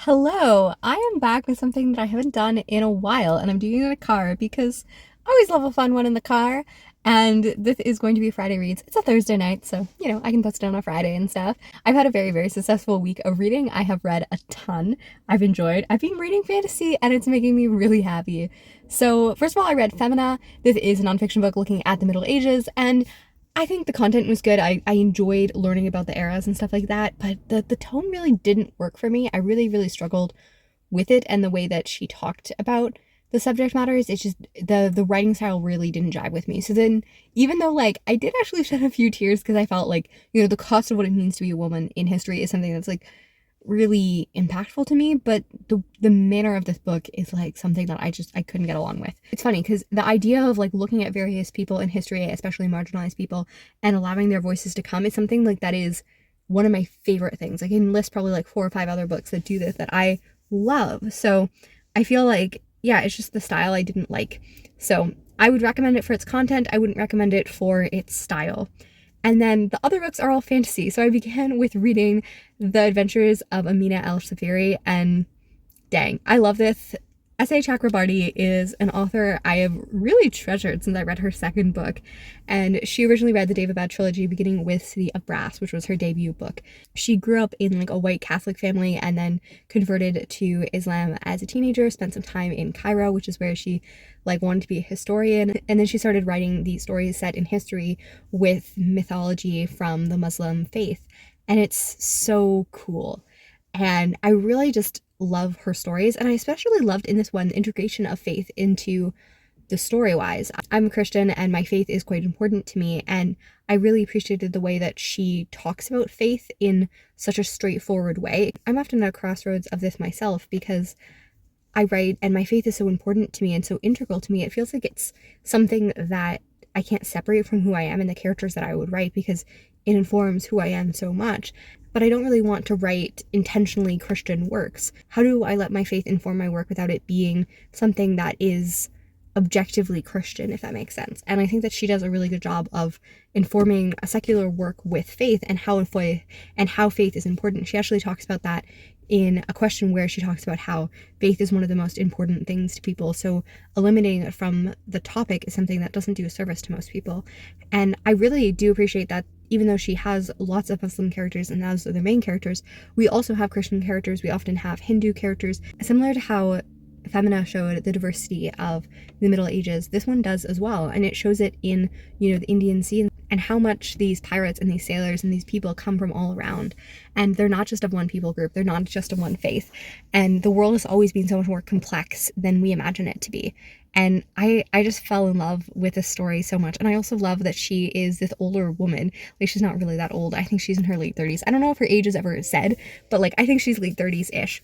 Hello, I am back with something that I haven't done in a while, and I'm doing it in a car because I always love a fun one in the car. And this is going to be Friday Reads. It's a Thursday night, so I can post it on a Friday and stuff. I've had a very, very successful week of reading. I have read a ton. I've been reading fantasy, and it's making me really happy. So, first of all, I read Femina. This is a nonfiction book looking at the Middle Ages, and I think the content was good. I enjoyed learning about the eras and stuff like that, but the tone really didn't work for me. I really, really struggled with it and the way that she talked about the subject matters. It's just the writing style really didn't jive with me. So then, even though like I did actually shed a few tears because I felt like, the cost of what it means to be a woman in history is something that's like really impactful to me, but the manner of this book is like something that I couldn't get along with. It's funny because the idea of like looking at various people in history, especially marginalized people, and allowing their voices to come is something like that is one of my favorite things. I can list probably like 4 or 5 other books that do this that I love. So I feel like, yeah, it's just the style I didn't like. So I would recommend it for its content. I wouldn't recommend it for its style. And then the other books are all fantasy. So I began with reading The Adventures of Amina al-Safiri, and dang, I love this. S.A. Chakrabarty is an author I have really treasured since I read her second book, and she originally read the David Bad trilogy beginning with City of Brass, which was her debut book. She grew up in like a white Catholic family and then converted to Islam as a teenager, spent some time in Cairo, which is where she like wanted to be a historian, and then she started writing these stories set in history with mythology from the Muslim faith, and it's so cool. And I really just love her stories, and I especially loved in this one the integration of faith into the story wise. I'm a Christian and my faith is quite important to me, and I really appreciated the way that she talks about faith in such a straightforward way. I'm often at a crossroads of this myself because I write and my faith is so important to me and so integral to me. It feels like it's something that I can't separate from who I am and the characters that I would write because it informs who I am so much. But I don't really want to write intentionally Christian works. How do I let my faith inform my work without it being something that is objectively Christian, if that makes sense? And I think that she does a really good job of informing a secular work with faith and how faith is important. She actually talks about that in a question where she talks about how faith is one of the most important things to people. So eliminating it from the topic is something that doesn't do a service to most people. And I really do appreciate that even though she has lots of Muslim characters and those are the main characters, we also have Christian characters. We often have Hindu characters. Similar to how Femina showed the diversity of the Middle Ages, this one does as well. And it shows it in, the Indian Sea and how much these pirates and these sailors and these people come from all around. And they're not just of one people group. They're not just of one faith. And the world has always been so much more complex than we imagine it to be. And I just fell in love with this story so much. And I also love that she is this older woman. Like, she's not really that old. I think she's in her late 30s. I don't know if her age is ever said, but like, I think she's late 30s-ish.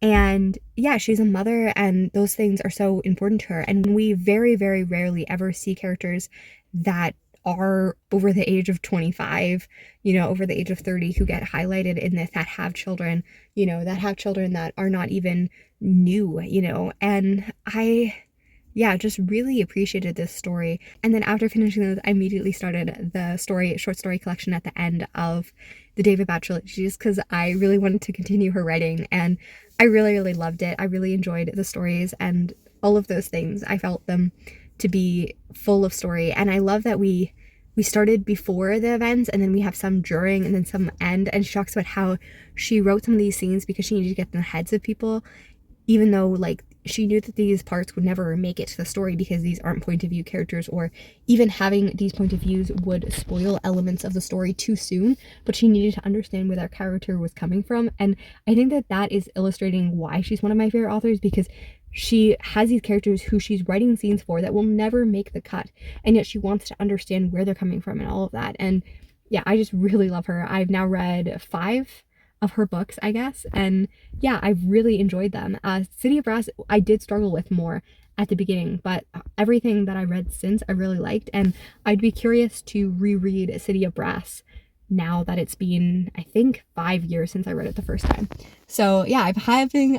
And yeah, she's a mother, and those things are so important to her. And we very, very rarely ever see characters that are over the age of 25, over the age of 30 who get highlighted in this, that have children, that are not even new, and I just really appreciated this story. And then after finishing this, I immediately started the short story collection at the end of the David Bad trilogy just because I really wanted to continue her writing, and I really, really loved it. I really enjoyed the stories and all of those things. I felt them to be full of story, and I love that we started before the events, and then we have some during and then some end, and she talks about how she wrote some of these scenes because she needed to get in the heads of people, even though like she knew that these parts would never make it to the story because these aren't point of view characters, or even having these point of views would spoil elements of the story too soon, but she needed to understand where that character was coming from. And I think that that is illustrating why she's one of my favorite authors, because she has these characters who she's writing scenes for that will never make the cut, and yet she wants to understand where they're coming from and all of that. And yeah, I just really love her. I've now read 5 of her books, I guess, and yeah, I've really enjoyed them. City of Brass I did struggle with more at the beginning, but everything that I read since I really liked, and I'd be curious to reread City of Brass now that it's been, I think, 5 years since I read it the first time. So yeah, I'm having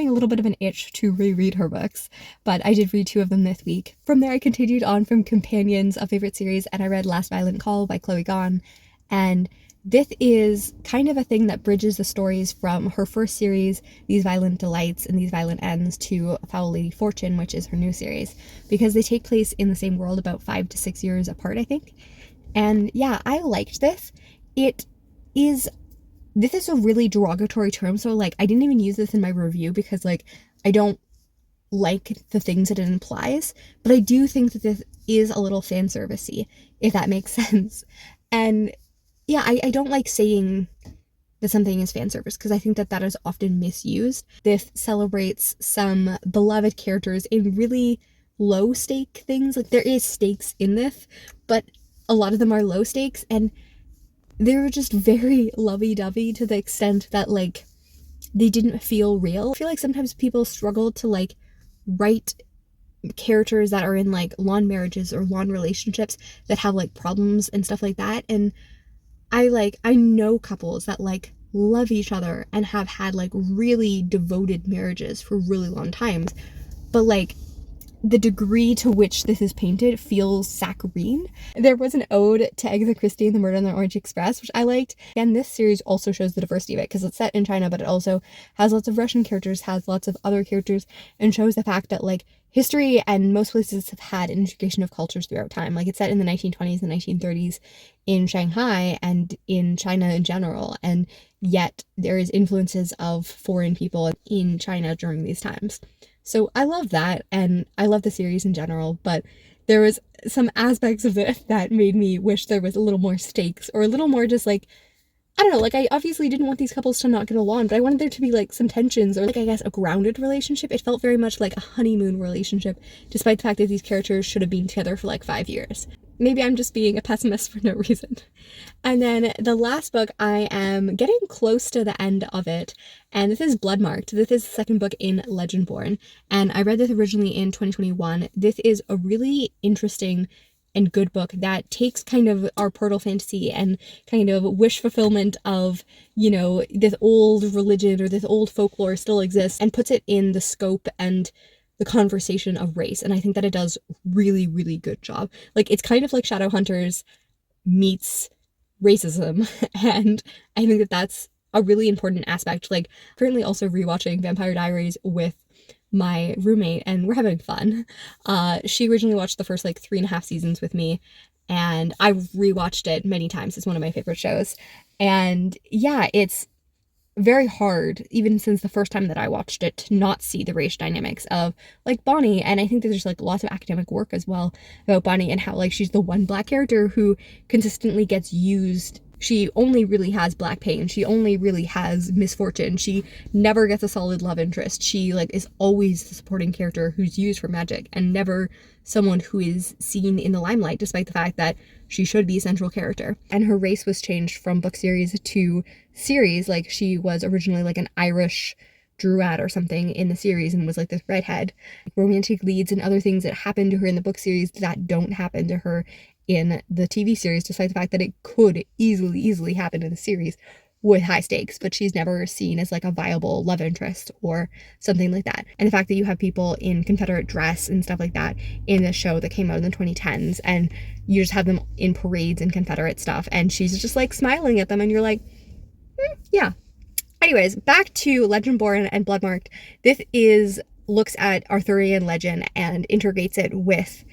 a little bit of an itch to reread her books, but I did read 2 of them this week. From there, I continued on from Companions, a favorite series, and I read Last Violent Call by Chloe Gone, and this is kind of a thing that bridges the stories from her first series, These Violent Delights and These Violent Ends, to Foul Lady Fortune, which is her new series, because they take place in the same world about 5 to 6 years apart, I think. And yeah, I liked this. This is a really derogatory term, so like I didn't even use this in my review because like I don't like the things that it implies, but I do think that this is a little fan servicey, if that makes sense. And yeah, I don't like saying that something is fan service because I think that that is often misused. This celebrates some beloved characters in really low stake things. Like there is stakes in this, but a lot of them are low stakes, and they're just very lovey-dovey to the extent that like they didn't feel real. I feel like sometimes people struggle to like write characters that are in like long marriages or long relationships that have like problems and stuff like that, and I know couples that like love each other and have had like really devoted marriages for really long times, but like the degree to which this is painted feels saccharine. There was an ode to Agatha Christie and the Murder on the Orient Express, which I liked. And this series also shows the diversity of it because it's set in China, but it also has lots of Russian characters, has lots of other characters, and shows the fact that like history and most places have had an integration of cultures throughout time. Like it's set in the 1920s and 1930s in Shanghai and in China in general, and yet there is influences of foreign people in China during these times. So I love that, and I love the series in general, but there was some aspects of it that made me wish there was a little more stakes, or a little more just like, I don't know, like I obviously didn't want these couples to not get along, but I wanted there to be like some tensions, or like I guess a grounded relationship. It felt very much like a honeymoon relationship, despite the fact that these characters should have been together for like 5 years. Maybe I'm just being a pessimist for no reason. And then the last book, I am getting close to the end of it, and this is Bloodmarked. This is the second book in Legendborn, and I read this originally in 2021. This is a really interesting and good book that takes kind of our portal fantasy and kind of wish fulfillment of, you know, this old religion or this old folklore still exists, and puts it in the scope and the conversation of race. And I think that it does really, really good job. Like it's kind of like Shadowhunters meets racism, and I think that that's a really important aspect. Like currently also rewatching Vampire Diaries with my roommate, and we're having fun. She originally watched the first like 3.5 seasons with me, and I rewatched it many times. It's one of my favorite shows. And yeah, it's very hard, even since the first time that I watched it, to not see the race dynamics of like Bonnie. And I think that there's like lots of academic work as well about Bonnie and how like she's the one black character who consistently gets used. She only really has black pain. She only really has misfortune. She never gets a solid love interest. She like is always the supporting character who's used for magic, and never someone who is seen in the limelight, despite the fact that she should be a central character. And her race was changed from book series to series. Like she was originally like an Irish druid or something in the series and was like this redhead. Romantic leads and other things that happen to her in the book series that don't happen to her in the TV series, despite the fact that it could easily happen in the series with high stakes, but she's never seen as like a viable love interest or something like that. And the fact that you have people in Confederate dress and stuff like that in the show that came out in the 2010s, and you just have them in parades and Confederate stuff, and she's just like smiling at them, and you're like, yeah. Anyways, back to Legendborn and Bloodmarked. This looks at Arthurian legend and integrates it with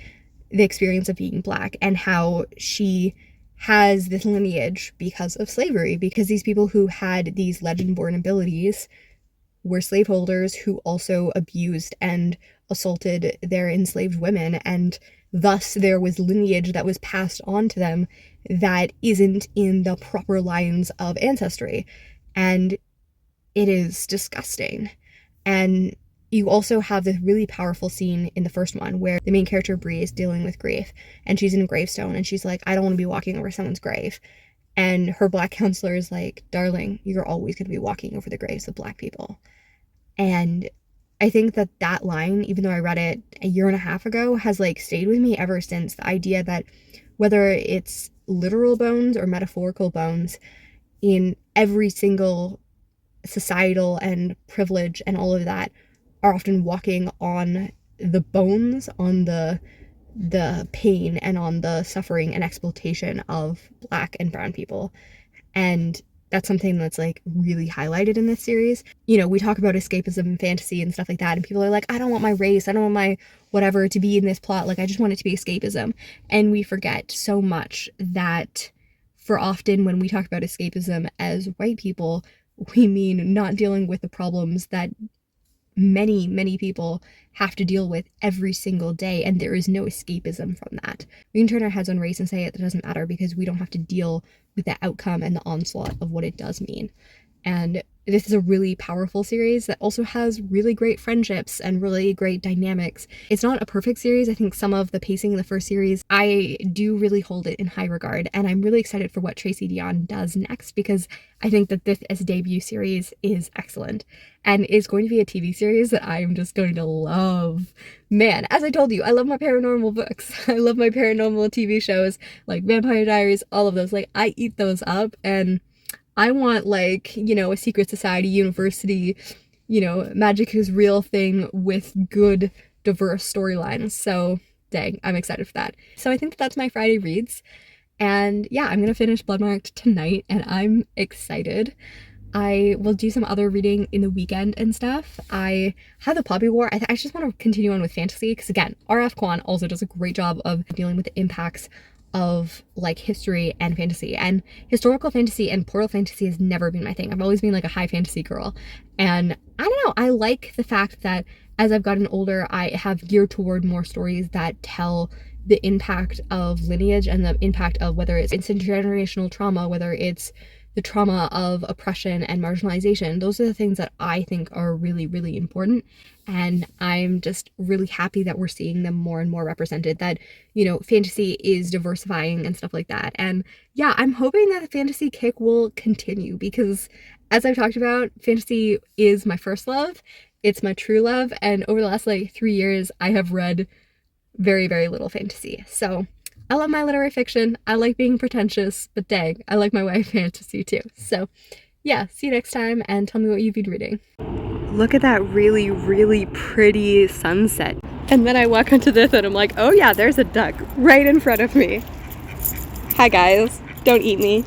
the experience of being black, and how she has this lineage because of slavery, because these people who had these legend-born abilities were slaveholders who also abused and assaulted their enslaved women, and thus there was lineage that was passed on to them that isn't in the proper lines of ancestry, and it is disgusting. And you also have this really powerful scene in the first one where the main character, Bree, is dealing with grief, and she's in a gravestone, and she's like, I don't want to be walking over someone's grave. And her black counselor is like, darling, you're always going to be walking over the graves of black people. And I think that that line, even though I read it a year and a half ago, has like stayed with me ever since. The idea that whether it's literal bones or metaphorical bones, in every single societal and privilege and all of that, are often walking on the bones, on the pain, and on the suffering and exploitation of black and brown people. And that's something that's like really highlighted in this series. You know, we talk about escapism and fantasy and stuff like that, and people are like, I don't want my race, I don't want my whatever to be in this plot, like I just want it to be escapism. And we forget so much that for often when we talk about escapism as white people, we mean not dealing with the problems that many people have to deal with every single day, and there is no escapism from that. We can turn our heads on race and say it doesn't matter because we don't have to deal with the outcome and the onslaught of what it does mean. And this is a really powerful series that also has really great friendships and really great dynamics. It's not a perfect series. I think some of the pacing in the first series, I do really hold it in high regard, and I'm really excited for what Tracy Deonn does next because I think that this as a debut series is excellent and is going to be a TV series that I'm just going to love. Man, as I told you, I love my paranormal books. I love my paranormal TV shows like Vampire Diaries, all of those. Like, I eat those up, and I want, like, you know, a secret society university, you know, magic is real thing with good, diverse storylines. So, dang, I'm excited for that. So I think that that's my Friday reads. And yeah, I'm gonna finish Bloodmarked tonight, and I'm excited. I will do some other reading in the weekend and stuff. I have the Poppy War. I just want to continue on with fantasy because, again, R.F. Kuang also does a great job of dealing with the impacts of like history and fantasy, and historical fantasy and portal fantasy has never been my thing. I've always been like a high fantasy girl, and I don't know, I like the fact that as I've gotten older, I have geared toward more stories that tell the impact of lineage and the impact of whether it's intergenerational trauma, whether it's the trauma of oppression and marginalization. Those are the things that I think are really, really important. And I'm just really happy that we're seeing them more and more represented, that, you know, fantasy is diversifying and stuff like that. And yeah, I'm hoping that the fantasy kick will continue because, as I've talked about, fantasy is my first love. It's my true love. And over the last like 3 years, I have read very, very little fantasy. So I love my literary fiction. I like being pretentious, but dang, I like my YA fantasy too. So yeah, see you next time and tell me what you've been reading. Look at that really, really pretty sunset. And then I walk onto this and I'm like, oh yeah, there's a duck right in front of me. Hi guys, don't eat me.